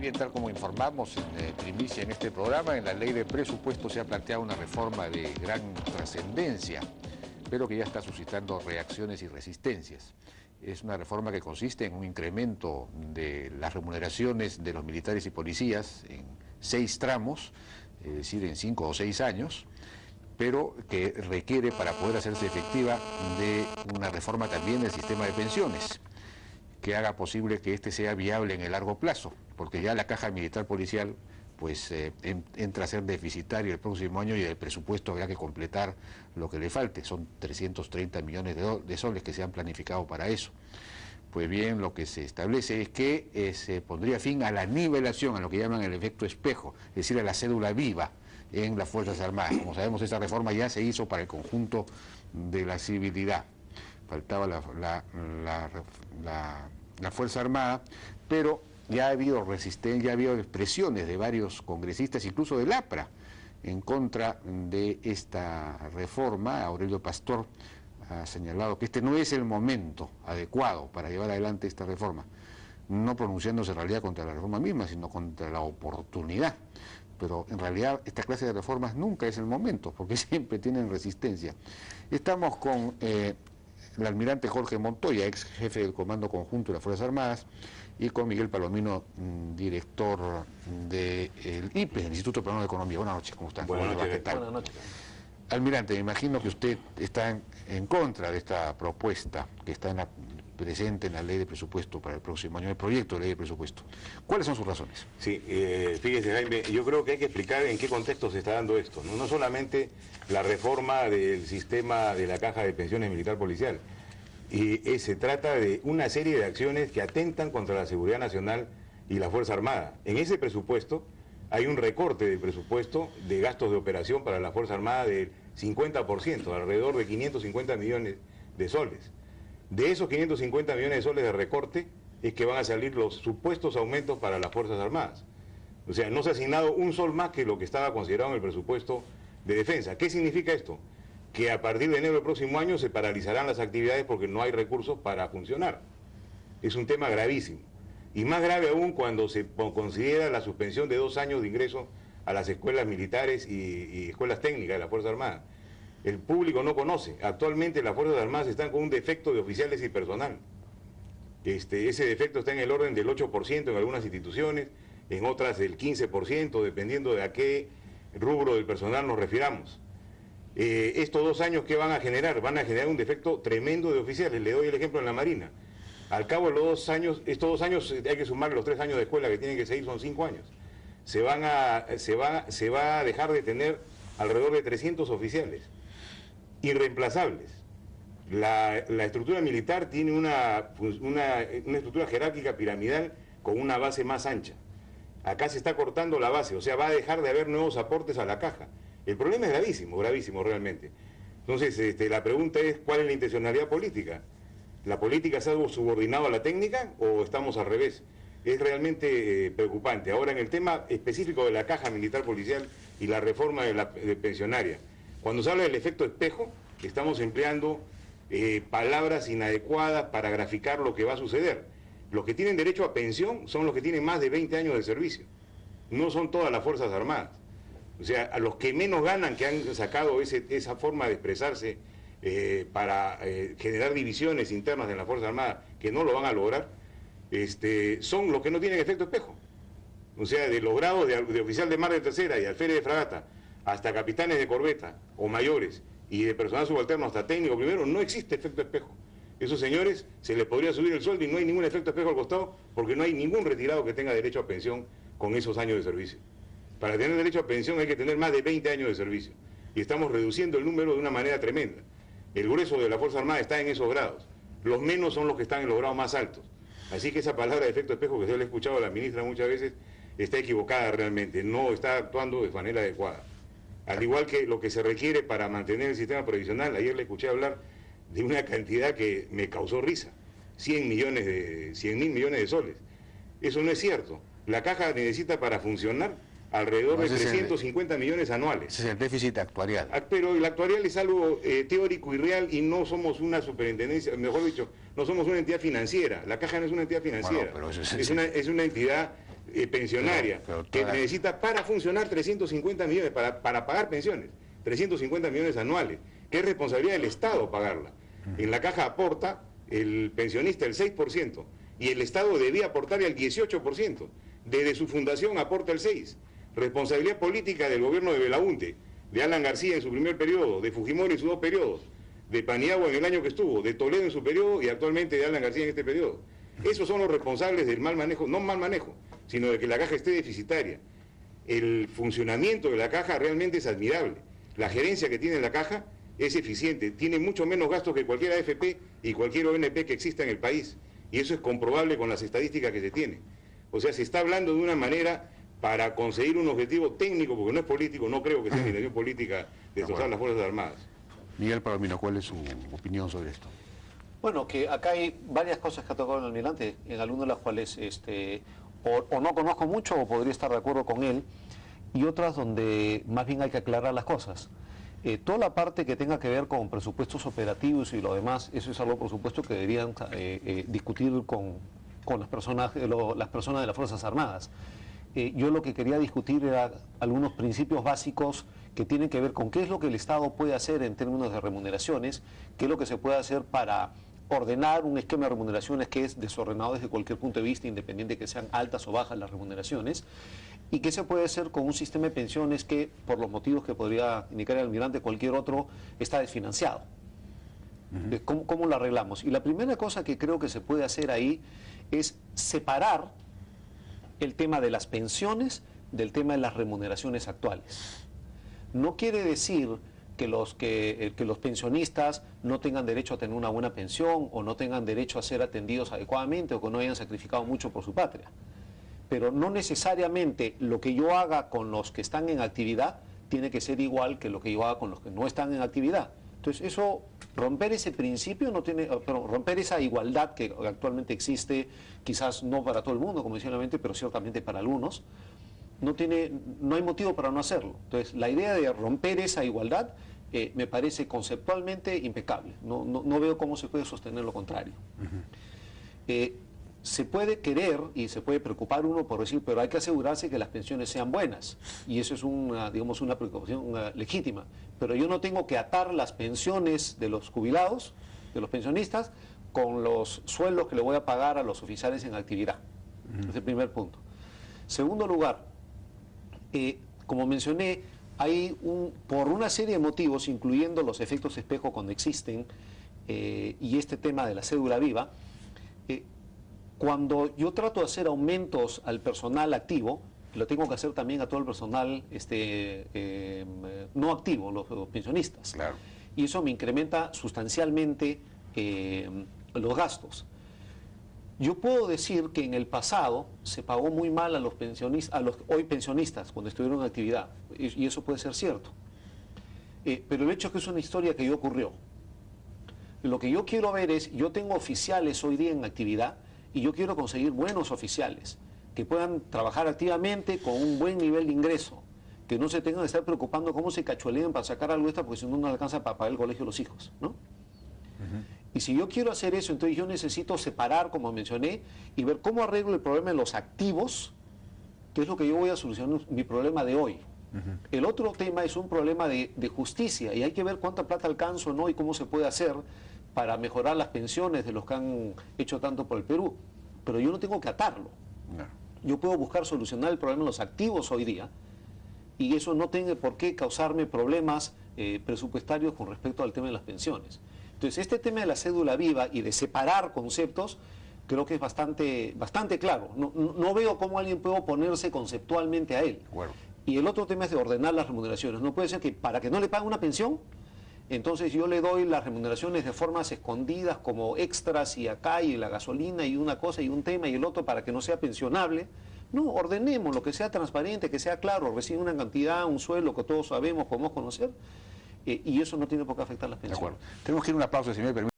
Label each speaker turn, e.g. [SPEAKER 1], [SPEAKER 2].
[SPEAKER 1] Bien, tal como informamos en primicia en este programa, en la ley de presupuesto se ha planteado una reforma de gran trascendencia, pero que ya está suscitando reacciones y resistencias. Es una reforma que consiste en un incremento de las remuneraciones de los militares y policías en 6 tramos, es decir, en 5 o 6 años, pero que requiere, para poder hacerse efectiva, de una reforma también del sistema de pensiones, que haga posible que este sea viable en el largo plazo, porque ya la caja militar policial pues entra a ser deficitario el próximo año y el presupuesto habrá que completar lo que le falte. Son 330 millones de soles que se han planificado para eso. Pues bien, lo que se establece es que se pondría fin a la nivelación, a lo que llaman el efecto espejo, es decir, a la cédula viva en las Fuerzas Armadas. Como sabemos, esta reforma ya se hizo para el conjunto de la civilidad. Faltaba la Fuerza Armada, pero ya ha habido resistencia, ya ha habido expresiones de varios congresistas, incluso del APRA, en contra de esta reforma. Aurelio Pastor ha señalado que este no es el momento adecuado para llevar adelante esta reforma, no pronunciándose en realidad contra la reforma misma, sino contra la oportunidad. Pero en realidad esta clase de reformas nunca es el momento, porque siempre tienen resistencia. Estamos con el almirante Jorge Montoya, ex jefe del Comando Conjunto de las Fuerzas Armadas, y con Miguel Palomino, director del IPE, del Instituto Peruano de Economía. Buenas noches, ¿cómo están?
[SPEAKER 2] Buenas noches.
[SPEAKER 1] ¿Qué tal? Buenas noches. Almirante, me imagino que usted está en contra de esta propuesta que está presente en la ley de presupuesto para el próximo año, el proyecto de ley de presupuesto. ¿Cuáles son sus razones?
[SPEAKER 2] Sí, fíjese, Jaime, yo creo que hay que explicar en qué contexto se está dando esto. No solamente la reforma del sistema de la caja de pensiones militar policial, y se trata de una serie de acciones que atentan contra la seguridad nacional y la Fuerza Armada. En ese presupuesto hay un recorte del presupuesto de gastos de operación para la Fuerza Armada del 50%, alrededor de 550 millones de soles. De esos 550 millones de soles de recorte es que van a salir los supuestos aumentos para las Fuerzas Armadas. O sea, no se ha asignado un sol más que lo que estaba considerado en el presupuesto de defensa. ¿Qué significa esto? Que a partir de enero del próximo año se paralizarán las actividades porque no hay recursos para funcionar. Es un tema gravísimo. Y más grave aún cuando se considera la suspensión de 2 años de ingreso a las escuelas militares y escuelas técnicas de la Fuerza Armada. El público no conoce. Actualmente las Fuerzas Armadas están con un defecto de oficiales y personal. Ese defecto está en el orden del 8% en algunas instituciones, en otras del 15%, dependiendo de a qué rubro del personal nos refiramos. Estos 2 años, ¿qué van a generar? Van a generar un defecto tremendo de oficiales. Le doy el ejemplo en la Marina. Al cabo de los 2 años, estos 2 años hay que sumar los 3 años de escuela que tienen que seguir, son 5 años. Se va a dejar de tener alrededor de 300 oficiales irreemplazables. La estructura militar tiene una estructura jerárquica piramidal con una base más ancha. Acá se está cortando la base, o sea, va a dejar de haber nuevos aportes a la caja. El problema es gravísimo, gravísimo realmente. Entonces, la pregunta es, ¿cuál es la intencionalidad política? ¿La política se ha subordinado a la técnica o estamos al revés? Es realmente preocupante. Ahora, en el tema específico de la caja militar policial y la reforma de pensionaria, cuando se habla del efecto espejo, estamos empleando palabras inadecuadas para graficar lo que va a suceder. Los que tienen derecho a pensión son los que tienen más de 20 años de servicio. No son todas las Fuerzas Armadas. O sea, a los que menos ganan, que han sacado esa forma de expresarse para generar divisiones internas en la Fuerza Armada, que no lo van a lograr, son los que no tienen efecto espejo. O sea, de los grados de oficial de mar de tercera y alférez de fragata, hasta capitanes de corbeta o mayores, y de personal subalterno hasta técnico primero, no existe efecto espejo. Esos señores se les podría subir el sueldo y no hay ningún efecto espejo al costado, porque no hay ningún retirado que tenga derecho a pensión con esos años de servicio. Para tener derecho a pensión hay que tener más de 20 años de servicio. Y estamos reduciendo el número de una manera tremenda. El grueso de la Fuerza Armada está en esos grados. Los menos son los que están en los grados más altos. Así que esa palabra de efecto espejo que se le ha escuchado a la ministra muchas veces está equivocada realmente. No está actuando de manera adecuada. Al igual que lo que se requiere para mantener el sistema provisional, ayer le escuché hablar de una cantidad que me causó risa. 100.000 millones de soles. Eso no es cierto. La caja necesita para funcionar alrededor de 350 millones anuales.
[SPEAKER 1] Ese es el déficit actuarial.
[SPEAKER 2] Pero el actuarial es algo teórico y real y no somos una superintendencia, mejor dicho, no somos una entidad financiera. La caja no es una entidad financiera.
[SPEAKER 1] Bueno, pero eso
[SPEAKER 2] es una entidad pensionaria, que necesita para funcionar 350 millones, para pagar pensiones, 350 millones anuales, que es responsabilidad del Estado pagarla. En la caja aporta el pensionista el 6%, y el Estado debía aportarle al 18%. Desde su fundación aporta el 6%. Responsabilidad política del gobierno de Belaunte, de Alan García en su primer periodo, de Fujimori en sus 2 periodos, de Paniagua en el año que estuvo, de Toledo en su periodo y actualmente de Alan García en este periodo. Esos son los responsables del mal manejo, no mal manejo, sino de que la caja esté deficitaria. El funcionamiento de la caja realmente es admirable. La gerencia que tiene la caja es eficiente, tiene mucho menos gastos que cualquier AFP y cualquier ONP que exista en el país. Y eso es comprobable con las estadísticas que se tienen. O sea, se está hablando de una manera para conseguir un objetivo técnico, porque no es político, no creo que sea intención política destrozar las Fuerzas Armadas.
[SPEAKER 1] Miguel Palomino, ¿cuál es su opinión sobre esto?
[SPEAKER 3] Bueno, que acá hay varias cosas que ha tocado el almirante, en algunas de las cuales o no conozco mucho o podría estar de acuerdo con él, y otras donde más bien hay que aclarar las cosas. Toda la parte que tenga que ver con presupuestos operativos y lo demás, eso es algo, por supuesto, que deberían discutir con las personas de las Fuerzas Armadas. Yo lo que quería discutir era algunos principios básicos que tienen que ver con qué es lo que el Estado puede hacer en términos de remuneraciones, qué es lo que se puede hacer para ordenar un esquema de remuneraciones que es desordenado desde cualquier punto de vista, independiente de que sean altas o bajas las remuneraciones, y qué se puede hacer con un sistema de pensiones que, por los motivos que podría indicar el almirante, cualquier otro, está desfinanciado. ¿Cómo lo arreglamos? Y la primera cosa que creo que se puede hacer ahí es separar el tema de las pensiones del tema de las remuneraciones actuales. No quiere decir que los pensionistas no tengan derecho a tener una buena pensión o no tengan derecho a ser atendidos adecuadamente o que no hayan sacrificado mucho por su patria. Pero no necesariamente lo que yo haga con los que están en actividad tiene que ser igual que lo que yo haga con los que no están en actividad. Entonces eso, romper ese principio, romper esa igualdad que actualmente existe, quizás no para todo el mundo, como decía el almirante, pero ciertamente para algunos, no hay motivo para no hacerlo. Entonces la idea de romper esa igualdad me parece conceptualmente impecable. No veo cómo se puede sostener lo contrario. Se puede querer y se puede preocupar uno por decir, pero hay que asegurarse que las pensiones sean buenas. Y eso es una preocupación legítima. Pero yo no tengo que atar las pensiones de los jubilados, de los pensionistas, con los sueldos que le voy a pagar a los oficiales en actividad. Ese es el primer punto. Segundo lugar, como mencioné, hay por una serie de motivos, incluyendo los efectos espejo cuando existen, y este tema de la cédula viva, cuando yo trato de hacer aumentos al personal activo, lo tengo que hacer también a todo el personal no activo, los pensionistas. Claro. Y eso me incrementa sustancialmente los gastos. Yo puedo decir que en el pasado se pagó muy mal a los hoy pensionistas cuando estuvieron en actividad, y eso puede ser cierto. Pero el hecho es que es una historia que ya ocurrió. Lo que yo quiero ver es, yo tengo oficiales hoy día en actividad, y yo quiero conseguir buenos oficiales que puedan trabajar activamente con un buen nivel de ingreso, que no se tengan que estar preocupando cómo se cachuelean para sacar algo extra, porque si no, no alcanza para pagar el colegio de los hijos, ¿no? Y si yo quiero hacer eso, entonces yo necesito separar, como mencioné, y ver cómo arreglo el problema de los activos, que es lo que yo voy a solucionar, mi problema de hoy. El otro tema es un problema de justicia, y hay que ver cuánta plata alcanzo, ¿no? Y cómo se puede hacer para mejorar las pensiones de los que han hecho tanto por el Perú. Pero yo no tengo que atarlo. No. Yo puedo buscar solucionar el problema de los activos hoy día, y eso no tiene por qué causarme problemas presupuestarios con respecto al tema de las pensiones. Entonces, este tema de la cédula viva y de separar conceptos, creo que es bastante claro. No veo cómo alguien puede oponerse conceptualmente a él. Bueno. Y el otro tema es de ordenar las remuneraciones. No puede ser que para que no le paguen una pensión, entonces yo le doy las remuneraciones de formas escondidas como extras y acá y la gasolina y una cosa y un tema y el otro para que no sea pensionable. No, ordenemos lo que sea transparente, que sea claro, recibe una cantidad, un sueldo que todos sabemos, podemos conocer, y eso no tiene por qué afectar las pensiones.
[SPEAKER 1] De acuerdo. Tenemos que ir a una pausa, si me permite.